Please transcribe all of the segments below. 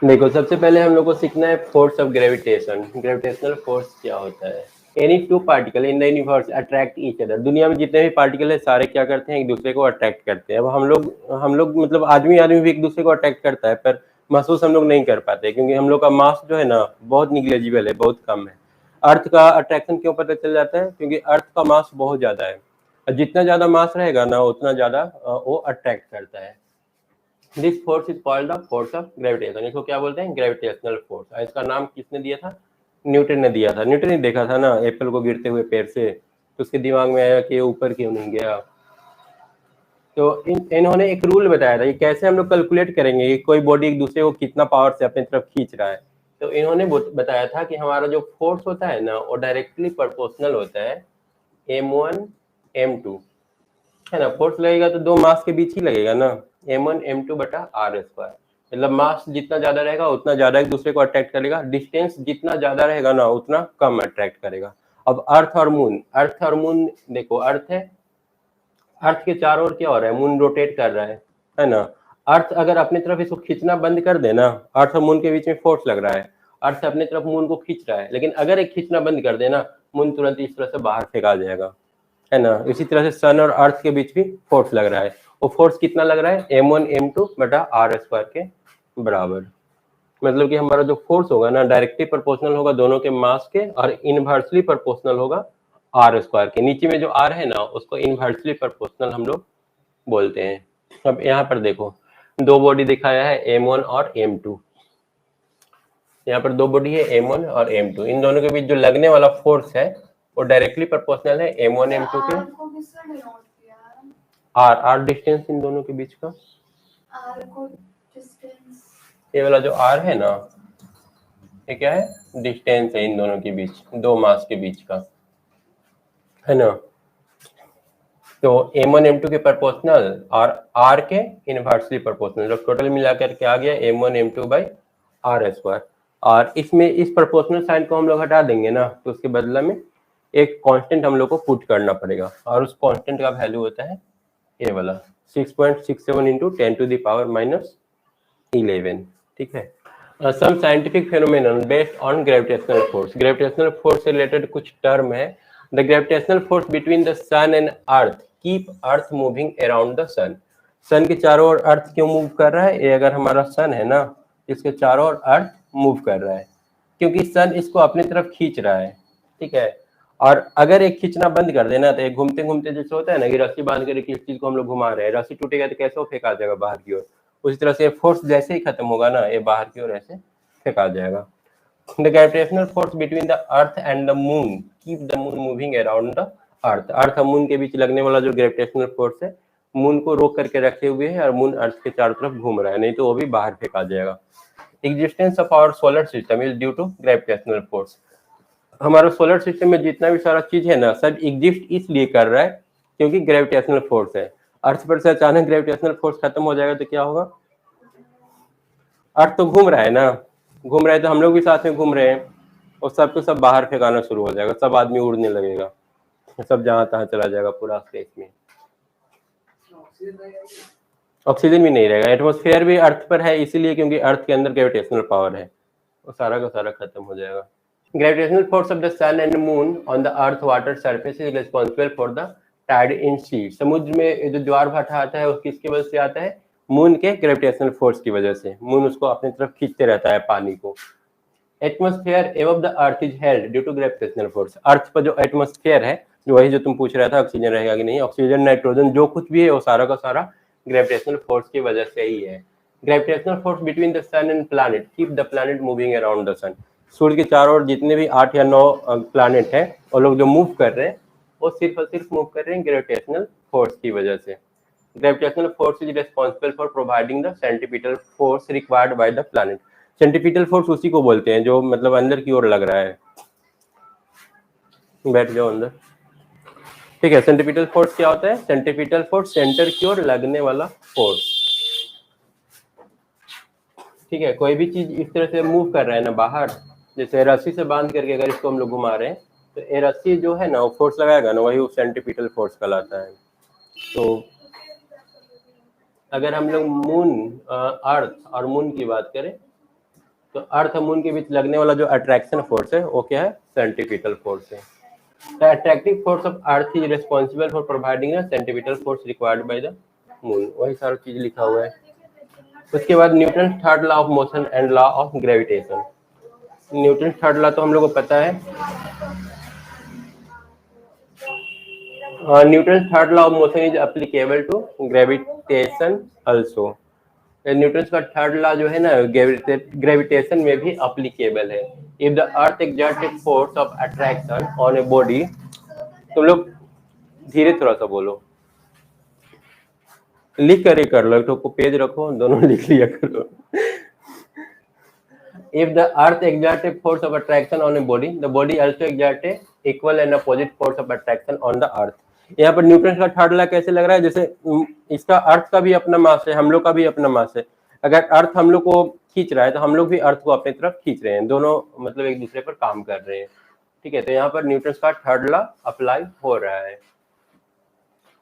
देखो, सबसे पहले हम लोग को सीखना है force of gravitation. Gravitational force क्या होता है? Any two particle in the universe attract each other. दुनिया में जितने भी पार्टिकल है सारे क्या करते हैं? एक दूसरे को अट्रैक्ट करते हैं। अब हम लोग मतलब आदमी भी एक दूसरे को अट्रैक्ट करता है, पर महसूस हम लोग नहीं कर पाते, क्योंकि हम लोग का मास जो है ना बहुत निग्लेजिबल है, बहुत कम है। अर्थ का अट्रैक्शन क्यों पता चल जाता है? क्योंकि अर्थ का मास बहुत ज्यादा है, और जितना ज्यादा मास रहेगा ना उतना ज्यादा वो अट्रैक्ट करता है। This force is called the force of gravitation. इसको क्या बोलते हैं? Gravitational force. इसका नाम किसने दिया था? न्यूटन ने दिया था। न्यूटन ने देखा था ना एप्पल को गिरते हुए पेड़ से, तो उसके दिमाग में आया कि ये ऊपर क्यों नहीं गया। तो इन्होंने एक रूल बताया था कि कैसे हम लोग कैलकुलेट करेंगे कि कोई बॉडी एक दूसरे को कितना पावर से अपनी तरफ खींच रहा है। तो इन्होंने बताया था कि हमारा जो फोर्स होता है ना वो डायरेक्टली प्रोपोर्शनल होता है m1 m2, है ना। फोर्स लगेगा तो दो मास के बीच ही लगेगा ना, m1 m2 बटा r स्क्वायर। मतलब मास जितना ज्यादा रहेगा उतना ज्यादा एक दूसरे को अट्रैक्ट करेगा, डिस्टेंस जितना ज्यादा रहेगा ना उतना कम अट्रैक्ट करेगा। अब अर्थ और मून देखो, अर्थ के चारों ओर क्या हो रहा है? मून रोटेट कर रहा है ना। अर्थ अगर अपनी तरफ इसको खींचना बंद कर दे ना, अर्थ और मून के बीच में फोर्स लग रहा है, अर्थ अपनी तरफ मून को खींच रहा है, लेकिन अगर एक खींचना बंद कर देना, मून तुरंत इस तरह से बाहर फेंका जाएगा, है ना। इसी तरह से सन और अर्थ के बीच भी फोर्स लग रहा है। वो फोर्स कितना लग रहा है? m1 m2 बटा r स्क्वायर के बराबर। मतलब कि हमारा जो फोर्स होगा ना डायरेक्टली प्रोपोर्शनल होगा दोनों के मास के, और इनवर्सली प्रोपोर्शनल होगा r स्क्वायर के। नीचे में जो r है ना उसको इनवर्सली प्रोपोर्शनल हम लोग बोलते हैं। अब यहाँ पर देखो, दो बॉडी दिखाया है m1 और m2। यहाँ पर दो बॉडी है m1 और m2। इन दोनों के बीच जो लगने वाला फोर्स है वो डायरेक्टली प्रोपोर्शनल है m1 m2 के। r डिस्टेंस इन दोनों के बीच का। ये वाला जो r है ना ये क्या है? डिस्टेंस है इन दोनों के बीच, दो मास के बीच का, है ना। तो m1 m2 के प्रोपोर्शनल और r के इनवर्सली प्रोपोर्शनल, जब टोटल मिलाकर के आ गया m1 m2 by r square. और इसमें इस प्रोपोर्शनल साइन को हम लोग हटा देंगे ना, तो उसके बदले में एक कांस्टेंट हम लोग को पुट करना पड़ेगा, और उस कांस्टेंट का वैल्यू होता है ये वाला 6.67 into 10 to the power minus 11। ठीक है। Some scientific phenomenon based on gravitational force. Gravitational force से रिलेटेड कुछ टर्म है। The gravitational force between the sun and earth keep earth moving around the sun. Sun के चारों ओर अर्थ क्यों move कर रहा है? ये अगर हमारा सन है ना, इसके चारों ओर अर्थ मूव कर रहा है क्योंकि सन इसको अपनी तरफ खींच रहा है। ठीक है। और अगर एक खींचना बंद कर देना तो एक घूमते घूमते जैसे होता है ना कि रस्सी बांध कर किसी चीज को हम लोग घुमा रहे हैं, रस्सी टूटेगा तो कैसे वो फेंका जाएगा बाहर की ओर, उसी तरह से फोर्स जैसे ही खत्म होगा ना ये बाहर की ओर ऐसे फेंका जाएगा। The gravitational force between the earth and the moon keep the moon moving around the earth. Earth और मून के बीच लगने वाला जो ग्रेविटेशनल फोर्स है मून को रोक करके रखे हुए है, और मून अर्थ के चारों तरफ घूम रहा है, नहीं तो वो भी बाहर फेंका जाएगा। Existence of our solar system is due to gravitational force. हमारा सोलर सिस्टम में जितना भी सारा चीज है ना सब एग्जिस्ट इसलिए कर रहा है क्योंकि ग्रेविटेशनल फोर्स है। अर्थ पर से अचानक ग्रेविटेशनल फोर्स खत्म हो जाएगा तो क्या होगा? अर्थ तो घूम रहा है ना, घूम रहा है तो हम लोग भी साथ में घूम रहे हैं, और सब तो सब बाहर फेंकाना शुरू हो जाएगा, सब आदमी उड़ने लगेगा, सब जहां तहां चला जाएगा पूरा स्पेस में। ऑक्सीजन भी नहीं रहेगा। एटमॉस्फेयर भी अर्थ पर है इसीलिए क्योंकि अर्थ के अंदर ग्रेविटेशनल पावर है, वो सारा का सारा खत्म हो जाएगा। Gravitational force of the sun and moon on the earth water surface is responsible for the tide in sea। समुद्र में जो ज्वार भाटा आता है वो किसकी वजह से आता है? मून के ग्रेविटेशनल फोर्स की वजह से। मून उसको अपनी तरफ खींचते रहता है पानी को। Atmosphere above the earth is held due to gravitational force. Earth पर जो एटमॉस्फेयर है, जो वही जो तुम पूछ रहा था ऑक्सीजन रहेगा कि नहीं, ऑक्सीजन नाइट्रोजन जो कुछ भी है वो सारा का सारा ग्रेविटेशनल फोर्स की वजह से ही है। Gravitational force between the sun and planet keep the planet moving around the sun. सूर्य के चारों ओर जितने भी 8 या 9 प्लैनेट हैं वो लोग जो मूव कर रहे हैं वो सिर्फ और सिर्फ मूव कर रहे हैं ग्रेविटेशनल फोर्स की वजह से। Gravitational force is responsible for providing the centripetal force required by the planet. Centripetal force उसी को बोलते हैं जो मतलब अंदर की ओर लग रहा है। बैठ जाओ अंदर। ठीक है। सेंट्रीपिटल फोर्स क्या होता है? सेंट्रीपिटल फोर्स सेंटर की ओर लगने वाला फोर्स। ठीक है। कोई भी चीज इस तरह से मूव कर रहा है ना बाहर, जैसे रस्सी से बांध करके अगर इसको हम लोग घुमा रहे हैं तो ये रस्सी जो है ना वो फोर्स लगाएगा ना, वही सेंट्रीपिटल फोर्स कहलाता है। तो अगर हम लोग मून, अर्थ और मून की बात करें तो अर्थ और मून के बीच लगने वाला जो अट्रैक्शन फोर्स है वो क्या है, सेंट्रीपिटल फोर्स है। The attractive force of earth is responsible for providing the centripetal force required by the moon, वही सारा चीज लिखा हुआ है। उसके बाद Newton third law of motion and law of gravitation. Newton third law तो हम लोग को पता है, Newton third law of motion is applicable to gravitation also. Newton का थर्ड लॉ जो है ना ग्रेविटेशन में भी अप्लीकेबल है। If the earth exert force of attraction on a body, तुम लोग धीरे थोड़ा सा बोलो, लिख कर लो, एक तो पेज रखो, दोनों लिख लिया करो। If the earth exerts a force of attraction on a body, the body also exerts a equal and opposite force of attraction on the earth। यहाँ पर न्यूटन का थर्ड लॉ कैसे लग रहा है, जैसे इसका अर्थ का भी अपना मास है, हम लोग का भी अपना मास है। अगर अर्थ हम लोग को खींच रहा है तो हम लोग भी अर्थ को अपनी तरफ खींच रहे हैं, दोनों मतलब एक दूसरे पर काम कर रहे हैं। ठीक है, तो यहाँ पर न्यूटन का थर्ड लॉ अप्लाई हो रहा है।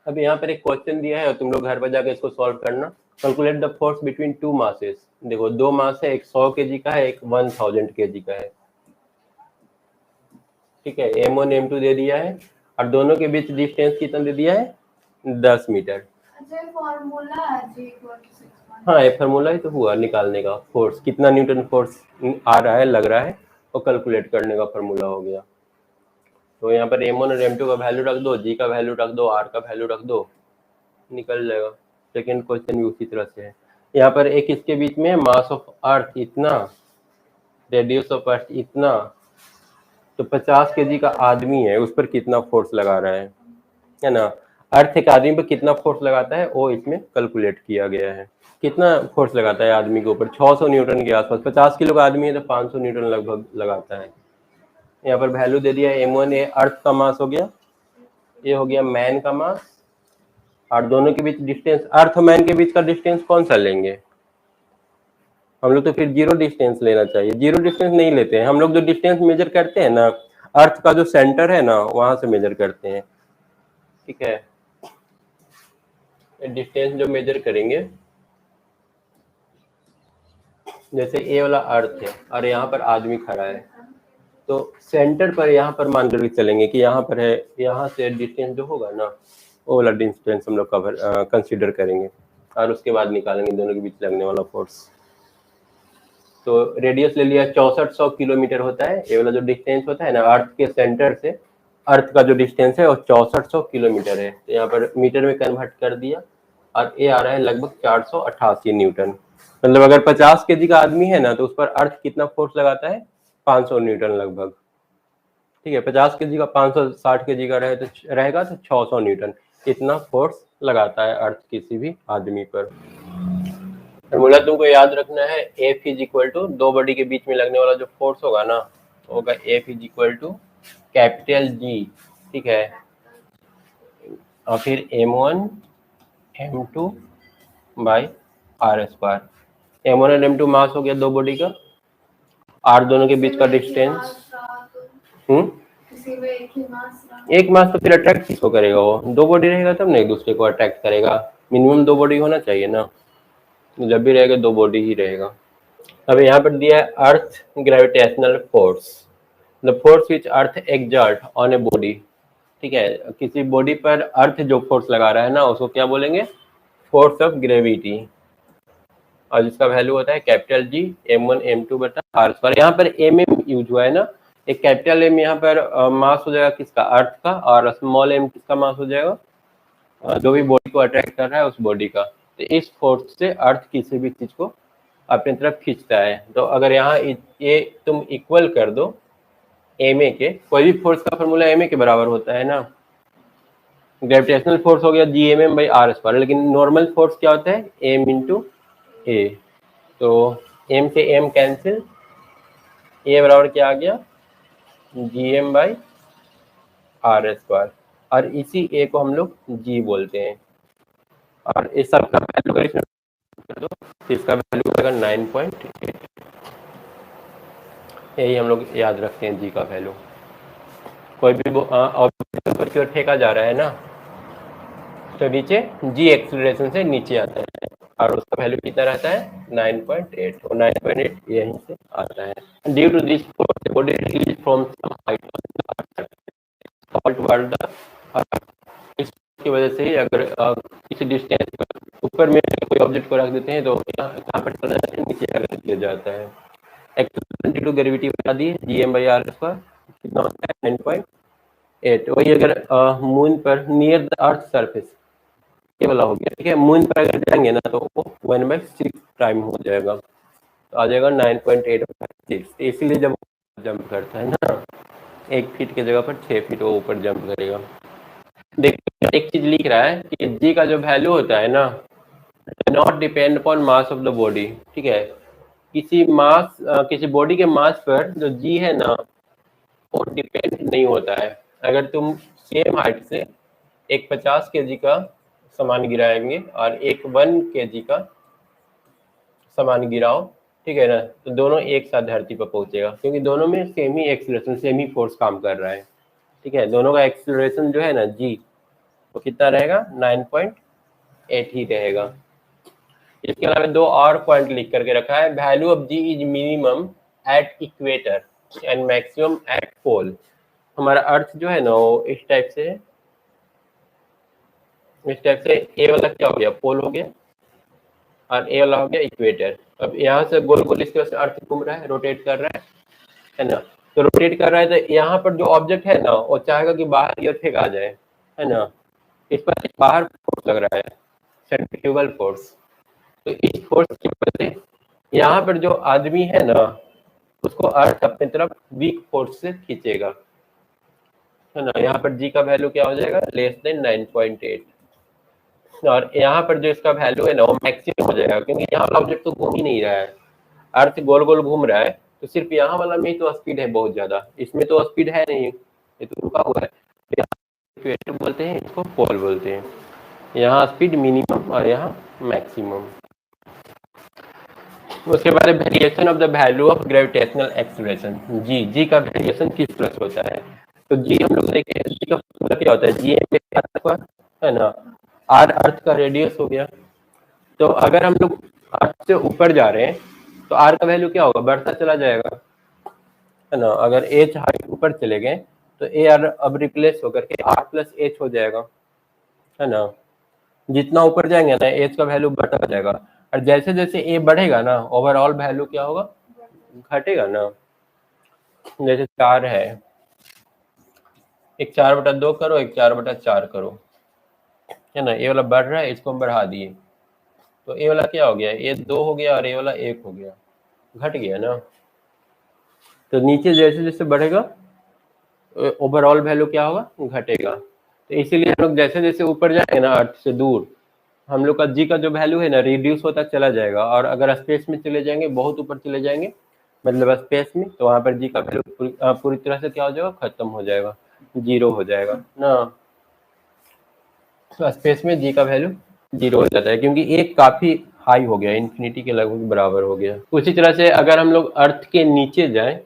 अब यहाँ पर एक क्वेश्चन दिया है और तुम लोग घर पर जाकर इसको सॉल्व करना। Calculate the force between two masses. देखो दो मास है, एक 100 केजी का है, एक 1000 केजी का है। ठीक है, m1 m2 दे दिया है और दोनों के बीच डिस्टेंस कितना दे दिया है, 10 मीटर। हाँ, ये फार्मूला ही तो हुआ निकालने का, फोर्स कितना न्यूटन फोर्स आ रहा है, लग रहा है, और कैलकुलेट करने का फार्मूला हो गया। तो यहाँ पर m1 और m2 का वैल्यू रख दो, g का वैल्यू रख दो, r का वैल्यू रख दो, निकल जाएगा। सेकेंड क्वेश्चन भी उसी तरह से है। यहाँ पर एक इसके बीच में मास ऑफ अर्थ इतना, रेडियस ऑफ अर्थ इतना, तो 50 केजी का आदमी है, उस पर कितना फोर्स लगा रहा है ना। अर्थ एक आदमी पर कितना फोर्स लगाता है वो इसमें कैलकुलेट किया गया है। कितना फोर्स लगाता है आदमी के ऊपर, 600 न्यूटन के आसपास। 50 किलो का आदमी है तो 500 न्यूटन लगभग लगाता है। यहाँ पर वैल्यू दे दिया m1, ये अर्थ का मास हो गया, ये हो गया मैन का मास, और दोनों के बीच डिस्टेंस, अर्थ और मैन के बीच का डिस्टेंस कौन सा लेंगे हम लोग, तो फिर जीरो डिस्टेंस लेना चाहिए। जीरो डिस्टेंस नहीं लेते हैं हम लोग, जो डिस्टेंस मेजर करते हैं ना, अर्थ का जो सेंटर है ना वहां से मेजर करते हैं। ठीक है, डिस्टेंस जो मेजर करेंगे, जैसे ए वाला अर्थ है और यहाँ पर आदमी खड़ा है, तो सेंटर पर यहाँ पर मान कर चलेंगे कि यहाँ पर है, यहाँ से डिस्टेंस जो होगा ना वो वाला डिस्टेंस हम लोग कवर कंसीडर करेंगे और उसके बाद निकालेंगे दोनों के बीच लगने वाला फोर्स। तो रेडियस ले लिया 6400 किलोमीटर होता है, ये वाला जो डिस्टेंस होता है ना अर्थ के सेंटर से, अर्थ का जो डिस्टेंस है वो 6400 किलोमीटर है। तो यहाँ पर मीटर में कन्वर्ट कर दिया और ये आ रहा है लगभग 488 न्यूटन। मतलब अगर 50 केजी का आदमी है ना तो उस पर अर्थ कितना फोर्स लगाता है, 500 न्यूटन लगभग। ठीक है, 50 केजी का 560 केजी का रहेगा तो 600 न्यूटन इतना फोर्स लगाता है अर्थ किसी भी आदमी पर। फॉर्मूला तुमको याद रखना है, F इज इक्वल टू दो बॉडी के बीच में लगने वाला जो फोर्स होगा ना होगा F is equal to capital G। ठीक है, और फिर m1 m2 by r square. m1 और m2 मास हो गया दो बॉडी का, r दोनों के बीच का डिस्टेंस। एक मास तो फिर अट्रैक्ट किसको करेगा, वो दो बॉडी रहेगा तब ना एक दूसरे को अट्रैक्ट करेगा। मिनिमम दो बॉडी होना चाहिए ना, जब भी रहेगा दो बॉडी ही रहेगा। अब यहाँ पर दिया है अर्थ gravitational force, the force which earth exert on a body. ठीक है, किसी बॉडी पर अर्थ जो फोर्स लगा रहा है ना उसको क्या बोलेंगे, फोर्स ऑफ ग्रेविटी, और जिसका वैल्यू होता है कैपिटल G m1 m2 बटा r स्क्वायर। यहाँ पर mm यूज हुआ है ना, एक कैपिटल M यहाँ पर मास हो जाएगा किसका, अर्थ का, और स्मॉल m किसका मास हो जाएगा, जो भी बॉडी को अट्रैक्ट कर रहा है उस बॉडी का। तो इस फोर्स से अर्थ किसी भी चीज को अपनी तरफ खींचता है। तो अगर यहाँ ये तुम इक्वल कर दो ma के, कोई भी फोर्स का फॉर्मूला ma के बराबर होता है ना। ग्रेविटेशनल फोर्स हो गया Gmm बाई r स्क्वायर, लेकिन नॉर्मल फोर्स क्या होता है, m इंटू a। तो m से m कैंसिल, a बराबर क्या आ गया, Gm बाई r स्क्वायर, और इसी a को हम लोग G बोलते हैं। और इस सब का वैल्यू कर दो, इसका वैल्यू होगा 9.8। यही हम लोग याद रखते हैं G का वैल्यू। कोई भी ऑब्जेक्ट पर की ओर फेंका जा रहा है ना, तो नीचे G एक्सीलरेशन से नीचे आता है, और उसका वैल्यू कितना रहता है 9.8 और 9.8 यहीं से आता है। Due to this force body release from some height fall toward the earth. इसकी वजह से ही अगर किसी डिस्टेंस ऊपर में कोई ऑब्जेक्ट को रख देते हैं तो कहाँ पर चला जाता है, नीचे रख दिया जाता है। एक्सेलरेशन टू ग्रेविटी बता दी Gm/r स्क्वायर कितना होता है 9.8। वही अगर मून पर नियर द अर्थ सरफेस ये वाला हो गया, ठीक है। मून पर अगर जाएंगे ना तो वो 1/6 टाइम हो जाएगा, तो आ जाएगा 9.8/6। इसीलिए जब जंप करता है ना 1 फीट की जगह पर 6 फीट वो ऊपर जंप करेगा। देखिए एक चीज लिख रहा है कि जी का जो वैल्यू होता है ना not depend upon mass of the body, ठीक है। किसी बॉडी के मास पर जो जी है ना वो डिपेंड नहीं होता है। अगर तुम सेम हाइट से एक 50 kg का सामान गिराएंगे और एक 1 kg का सामान गिराओ, ठीक है ना, तो दोनों एक साथ धरती पर पहुंचेगा क्योंकि दोनों में सेम ही एक्सीलरेशन सेम ही फोर्स काम कर रहा है, ठीक है। दोनों का एक्सीलरेशन जो है ना जी वो कितना रहेगा 9.8 ही रहेगा। इसके अलावा दो और पॉइंट लिख करके रखा है, value of g is minimum at equator and maximum at pole. हमारा अर्थ जो है ना वो इस टाइप से ए वाला क्या हो गया पोल हो गया और ए वाला हो गया इक्वेटर। अब यहाँ से गोल गोल इसके वजह से अर्थ घूम रहा है, रोटेट कर रहा है ना। तो रोटेट कर रहा है तो यहाँ पर जो ऑब्जेक्ट है ना वो चाहेगा कि बाहर की ओर फेंक आ जाए, है ना। इस पर बाहर फोर्स लग रहा है सेंट्रीफ्यूगल फोर्स। तो इस फोर्स की वजह से यहाँ पर जो आदमी है ना उसको अर्थ अपनी तरफ वीक फोर्स से खींचेगा, है ना। यहाँ पर जी का वैल्यू क्या हो जाएगा लेस देन 9.8 और यहाँ पर जो इसका वैल्यू है ना वो मैक्सिमम हो जाएगा क्योंकि यहाँ वाला ऑब्जेक्ट तो घूम ही नहीं रहा है, अर्थ गोल गोल घूम रहा है। तो सिर्फ यहाँ वाला में ही तो स्पीड है बहुत ज्यादा, इसमें तो स्पीड है नहीं, ये तो रुका हुआ है। इक्वेटर बोलते हैं इसको, पोल बोलते हैं। यहाँ स्पीड मिनिमम और यहाँ मैक्सिमम। उसके बाद variation of the value of gravitational acceleration g. G का वेरिएशन किस तरह से होता है, तो जी हम लोग देखें जी का फॉर्मूला क्या होता है Gm/r है ना। आर अर्थ का रेडियस हो गया, तो अगर हम लोग अर्थ से ऊपर जा रहे हैं तो आर का वैल्यू क्या होगा बढ़ता चला जाएगा, है ना। अगर एच हाइट ऊपर चले गए तो ए आर अब रिप्लेस होकर के आर प्लस एच हो जाएगा, है ना। जितना ऊपर जाएंगे ना एच का वैल्यू बढ़ता जाएगा और जैसे जैसे ए बढ़ेगा ना ओवरऑल वैल्यू क्या होगा घटेगा ना। जैसे 4 है, एक 4/2 करो एक 4/4 करो, है ना। ए वाला बढ़ रहा है इसको हम बढ़ा दिए तो ए वाला क्या हो गया ए 2 हो गया और ए वाला 1 हो गया, घट गया ना। तो नीचे जैसे जैसे बढ़ेगा ओवरऑल वैल्यू क्या होगा घटेगा। तो इसीलिए हम लोग जैसे जैसे ऊपर जाएंगे ना अर्थ से दूर हम लोग का जी का जो वैल्यू है ना रिड्यूस होता चला जाएगा और अगर स्पेस में चले जाएंगे बहुत ऊपर चले जाएंगे मतलब स्पेस में तो वहां पर जी का वैल्यू पूरी तरह से क्या हो जाएगा खत्म हो जाएगा, जीरो हो जाएगा ना। तो स्पेस में जी का वैल्यू जीरो हो जाता है क्योंकि एक काफी हाई हो गया इन्फिनिटी के लगभग बराबर हो गया। उसी तरह से अगर हम लोग अर्थ के नीचे जाएं,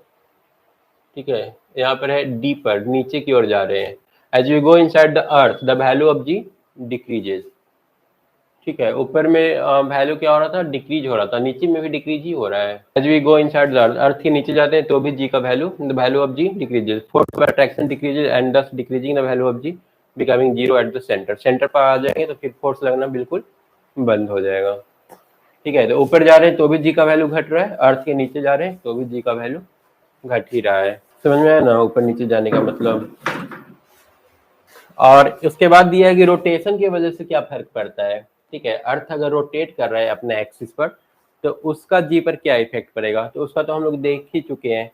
ठीक है, यहाँ पर है डी पर नीचे की ओर जा रहे हैं। As we go inside the earth the value of g decreases, ठीक है। ऊपर में वैल्यू क्या हो रहा था डिक्रीज हो रहा था, नीचे में भी डिक्रीज ही हो रहा है। As we go inside the earth अर्थ के नीचे जाते हैं तो भी जी का value the value of g decreases force by attraction decreases and दस decreasing the value of ji becoming zero at the centre. Centre पर आ जाएंगे तो फिर फोर्स लगना बिल्कुल बंद हो जाएगा, ठीक है। तो ऊपर जा रहे हैं तो भी जी का वैल्यू घट रहा है, अर्थ के नीचे जा रहे हैं तो भी जी का वैल्यू घट ही रहा है। समझ में आया ना ऊपर नीचे जाने का मतलब। और उसके बाद दिया है कि रोटेशन की वजह से क्या फर्क पड़ता है, ठीक है। अर्थ अगर रोटेट कर रहा है अपने एक्सिस पर तो उसका जी पर क्या इफेक्ट पड़ेगा, तो उसका तो हम लोग देख ही चुके हैं।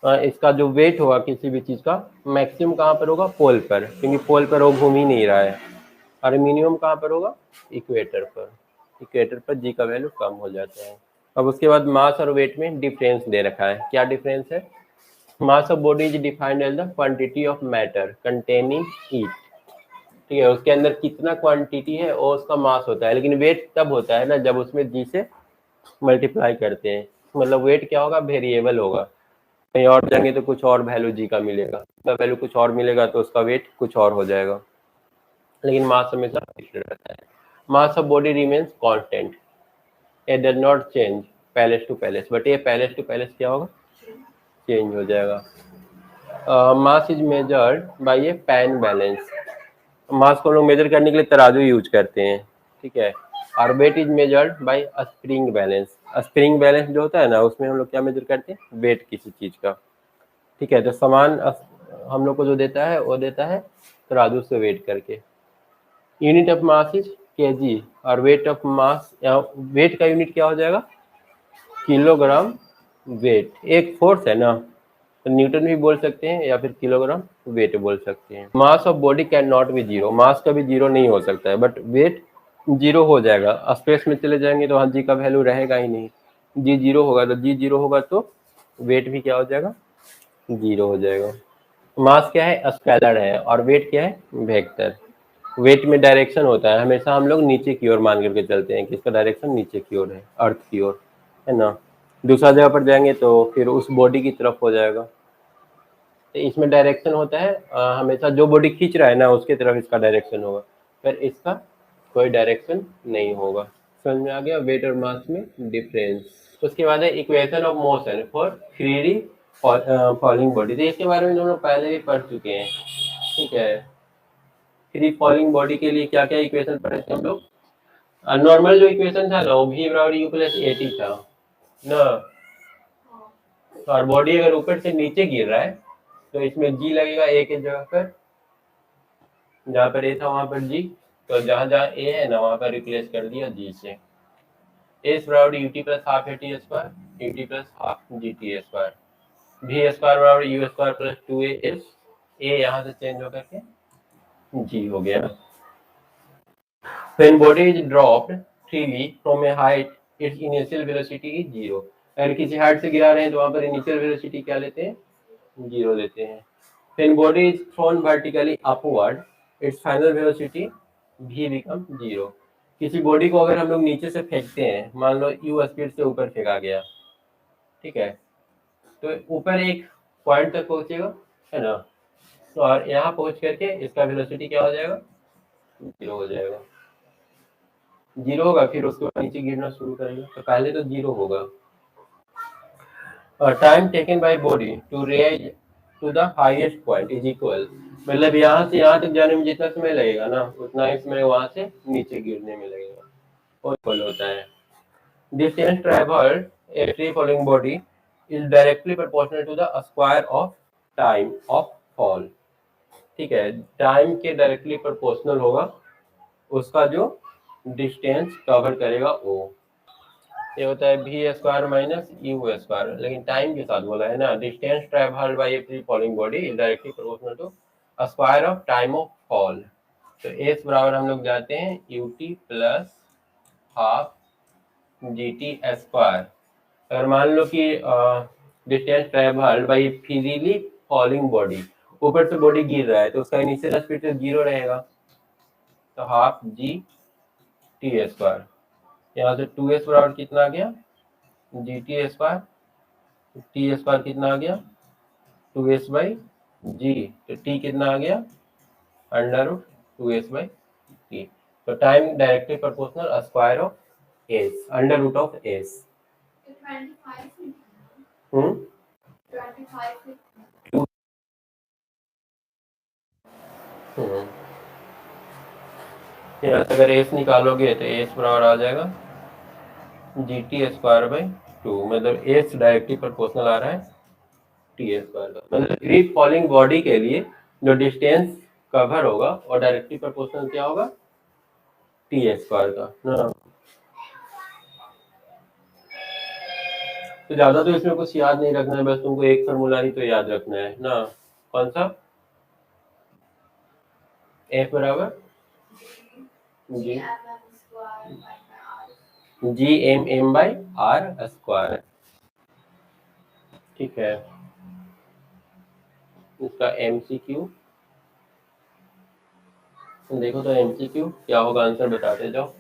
इसका जो वेट होगा किसी भी चीज का मैक्सिमम कहाँ पर होगा पोल पर क्योंकि पोल पर वो घूम ही नहीं रहा है और मिनिमम कहाँ पर होगा इक्वेटर पर। इक्वेटर पर जी का वैल्यू कम हो जाता है। अब उसके बाद मास और वेट में डिफरेंस दे रखा है, क्या डिफरेंस है। Mass of body is defined as the quantity of matter containing heat, ठीक है। उसके अंदर कितना क्वांटिटी है वो उसका मास होता है, लेकिन वेट तब होता है ना जब उसमें जी से मल्टीप्लाई करते हैं। मतलब वेट क्या होगा वेरिएबल होगा, कहीं और जाएंगे तो कुछ और वैल्यू जी का मिलेगा, उसका वैल्यू कुछ और मिलेगा तो उसका वेट कुछ और हो जाएगा, लेकिन मास हमेशा फिक्स्ड रहता है। Mass of body remains constant, it does not change place to place, but ये पैलेस टू पैलेस क्या होगा, चेंज हो जाएगा। Mass is measured by a pan balance, mass को हम लोग मेजर करने के लिए तराजू यूज करते हैं, ठीक है। और weight is measured by a spring balance, spring balance जो होता है ना, उसमें हम लोग क्या मेजर करते हैं, वेट किसी चीज का, ठीक है। तो सामान हम लोग को जो देता है वो देता है तराजू से वेट करके। Unit of mass is KG, और वेट ऑफ मास, वेट का यूनिट क्या हो जाएगा, किलोग्राम वेट, एक फोर्स है ना, तो न्यूटन भी बोल सकते हैं या फिर किलोग्राम वेट बोल सकते हैं। Mass of body can not be zero, mass कभी जीरो नहीं हो सकता है, बट वेट जीरो हो जाएगा। स्पेस में चले जाएंगे तो हाँ जी का वैल्यू रहेगा ही नहीं, जी जीरो होगा तो जी जीरो होगा तो वेट भी क्या हो जाएगा, जीरो हो जाएगा। मास क्या है, स्केलर है, और वेट क्या है, वेक्टर। वेट में डायरेक्शन होता है, हमेशा हम लोग नीचे की ओर मान करके चलते हैं कि इसका डायरेक्शन नीचे की ओर है, अर्थ की ओर, है ना। दूसरा जगह पर जाएंगे तो फिर उस बॉडी की तरफ हो जाएगा। तो इसमें डायरेक्शन होता है हमेशा जो बॉडी खींच रहा है ना उसके तरफ इसका डायरेक्शन होगा, पर इसका कोई डायरेक्शन नहीं होगा। समझ में आ गया वेट और मास में डिफरेंस। उसके बाद है equation of motion for free falling body, तो इसके बारे में हम लोग पहले भी पढ़ चुके हैं, ठीक है। फ्री फॉलिंग बॉडी के लिए क्या क्या इक्वेशन पढ़े थे हम लोग, नॉर्मल जो इक्वेशन था ना वो v बराबर u प्लस at था ना, और बॉडी अगर ऊपर से नीचे गिर रहा है तो इसमें g लगेगा a के जगह पर, जहाँ पर a था वहां पर g, तो जहाँ जहाँ a है ना वहां पर रिप्लेस कर दिया g से। s बराबर ut plus half at square ut plus half gt square, v square बराबर u square plus 2as, a यहाँ से चेंज होकर के g हो गया। When body is dropped freely from a height, its initial velocity is zero. अगर किसी height से गिरा रहे हैं तो वहां पर इनिशियल वेलोसिटी क्या लेते हैं, जीरो लेते हैं। When body is thrown vertically upward, its final velocity v become zero. किसी बॉडी को अगर हम लोग नीचे से फेंकते हैं, मान लो u स्पीड से ऊपर फेंका गया, ठीक है, तो ऊपर एक पॉइंट तक पहुंचेगा, है ना, और यहाँ पहुंच करके इसका वेलोसिटी क्या हो जाएगा, जीरो हो जाएगा। जीरो होगा फिर उसके बाद नीचे गिरना शुरू करेगा, तो पहले तो जीरो होगा। Time taken by body to raise to the highest point is equal, मतलब यहाँ से यहाँ तक जाने में जितना समय लगेगा ना उतना ही समय वहां से नीचे गिरने में लगेगा, और इक्वल होता है। Distance traversed a free falling body is directly proportional to the square of time of fall, ठीक है। टाइम के डायरेक्टली प्रोपोर्शनल होगा उसका जो डिस्टेंस कवर करेगा वो, ये होता है v square minus u square, लेकिन टाइम के साथ बोला है ना। Distance travelled by a free falling body is directly proportional to square of time of fall, तो s बराबर हम लोग जाते हैं ut plus half gt square. अगर मान लो कि distance travelled by freely falling body, ऊपर से बॉडी गिर रहा है तो उसका इनिशियल स्पीड तो जीरो रहेगा, तो हाफ g t स्क्वायर, यहाँ से 2s बराबर कितना आ गया, G T square, T square कितना आ गया, 2s बाई जी, तो टी कितना आ गया, under root 2s by t, तो time directly proportional square of s, under root of s. 25 यहाँ से अगर एस निकालोगे तो एस बराबर आ जाएगा जी टी स्क्वायर बाई 2, मतलब एस डायरेक्टली प्रोपोर्शनल आ रहा है टी स्क्वायर का, मतलब फ्री फॉलिंग बॉडी के लिए जो डिस्टेंस कवर होगा और डायरेक्टली प्रोपोर्शनल क्या होगा, टी स्क्वायर का ना। तो ज्यादा तो इसमें कुछ याद नहीं रखना है, बस तुमको एक फॉर्मूला ही तो याद रखना है ना, कौन सा, एफ बराबर G M M by R square, ठीक है। इसका एमसीक्यू देखो तो एमसीक्यू क्या होगा, आंसर बताते जाओ।